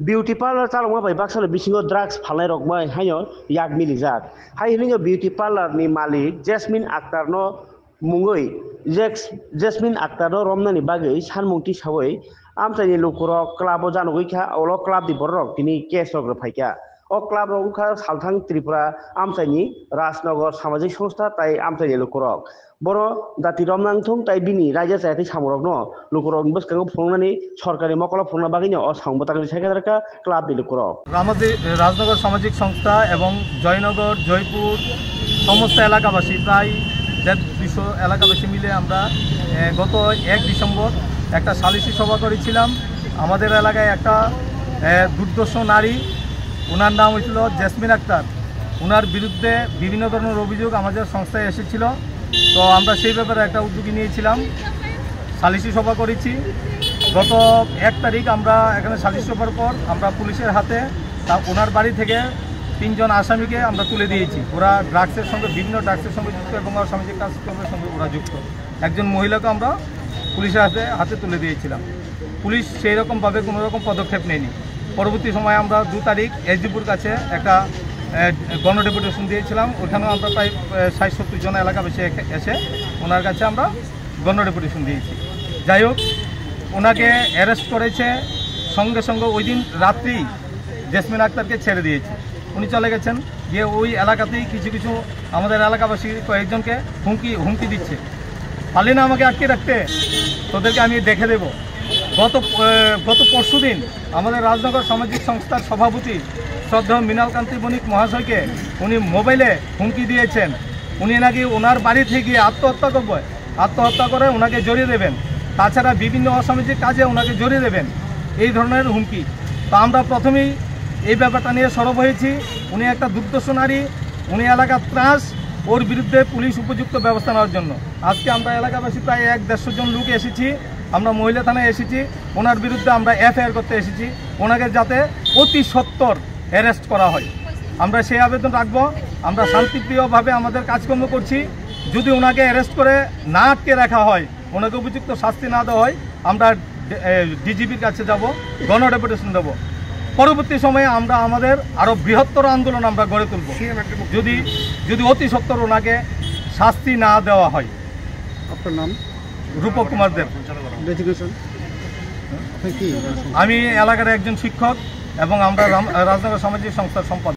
Beauty parlour চালক bai baksalo bisingo drugs phalai rok bai hayo yak milijak hai hingo beauty parlour ni malik Jasmine Akhtar no mungoi Jasmine Akhtar no romnani bagui sanmungti sawai amchaini lukurok club o janogoi kha olo club ni borok tini case rok phaika o club rok kha salthang Tripura amchaini Rajnagar samajik সংস্থা tai amchaini lukurok boro jati romnangthung tai bini raja jati samorok no lukurok bwskango phungnani সরকারি মকলা ফোনা বাগিনো ও সংবাদকারী সেখানকার club দিল করক রাজনগর সামাজিক সংস্থা এবং জয়নগর জয়পুর সমস্ত এলাকাবাসী প্রায় 200 এলাকাবাসী মিলে আমরা গত 1 ডিসেম্বর একটা সালিসি সভা করেছিলাম। আমাদের এলাকায় একটা দুর্দর্শ নারী, ওনার নাম হয়েছিল জেসমিন আক্তার, ওনার বিরুদ্ধে বিভিন্ন ধরনের অভিযোগ আমাদের সংস্থায় এসেছিল। তো আমরা সেই ব্যাপারে একটা উদ্যোগ নিয়েছিলাম, সালিসি সভা করেছি। গত 1 তারিখ আমরা এখানে সালিসি সভার পর আমরা পুলিশের হাতে ওনার বাড়ি থেকে 3 জন আসামিকে আমরা তুলে দিয়েছি। ওরা ড্রাগসের সঙ্গে বিভিন্ন ড্রাগসের সঙ্গে যুক্ত এবং সামাজিক কাজকর্মের সঙ্গে ওরা যুক্ত। একজন মহিলাকে আমরা পুলিশের হাতে তুলে দিয়েছিলাম। পুলিশ সেই রকমভাবে কোনো রকম পদক্ষেপ নেয়নি। পরবর্তী সময়ে আমরা 2 তারিখ এসডিপুর কাছে একটা গণডেপুটেশন দিয়েছিলাম। ওখানেও আমরা প্রায় 60-70 জন এলাকাবাসী এসে ওনার কাছে আমরা গণডেপুটেশন দিয়েছি। যাই হোক, ওনাকে অ্যারেস্ট করেছে, সঙ্গে সঙ্গে ওই দিন রাত্রি জেসমিন আক্তারকে ছেড়ে দিয়েছে। উনি চলে গেছেন, গিয়ে ওই এলাকাতেই কিছু আমাদের এলাকাবাসী কয়েকজনকে হুমকি দিচ্ছে, পারলি না আমাকে আটকে রাখতে, তোদেরকে আমি দেখে দেব। গত পরশু দিন আমাদের রাজনগর সামাজিক সংস্থার সভাপতি শ্রদ্ধেয় মৃণালকান্তি বণিক মহাশয়কে উনি মোবাইলে হুমকি দিয়েছেন। উনি নাকি ওনার বাড়ি থেকে আত্মহত্যা করে ওনাকে জড়িয়ে দেবেন, তাছাড়া বিভিন্ন অসামাজিক কাজে ওনাকে জড়িয়ে দেবেন, এই ধরনের হুমকি। তো আমরা প্রথমেই এই ব্যাপারটা নিয়ে সরব হয়েছি। উনি একটা দুর্দর্শ নারী, উনি এলাকার ত্রাস, ওর বিরুদ্ধে পুলিশ উপযুক্ত ব্যবস্থা নেওয়ার জন্য আজকে আমরা এলাকাবাসী প্রায় 150 জন লোক এসেছি। আমরা মহিলা থানায় এসেছি, ওনার বিরুদ্ধে আমরা এফআইআর করতে এসেছি, ওনাকে যাতে অতি সত্বর অ্যারেস্ট করা হয়। আমরা সেই আবেদন রাখবো। আমরা শান্তিপ্রিয়ভাবে আমাদের কাজকর্ম করছি। যদি ওনাকে অ্যারেস্ট করে না আটকে রাখা হয়, ওনাকে উপযুক্ত শাস্তি না দেওয়া হয়, আমরা ডিজিপির কাছে যাব, গণডেপুটেশন দেব। পরবর্তী সময়ে আমরা আমাদের আরও বৃহত্তর আন্দোলন আমরা গড়ে তুলব যদি অতি সত্বর ওনাকে শাস্তি না দেওয়া হয়। আপনার নাম? রূপক কুমার দেব। আমি এলাকার একজন শিক্ষক এবং আমরা রাজনগর সামাজিক সংস্থার সম্পাদক।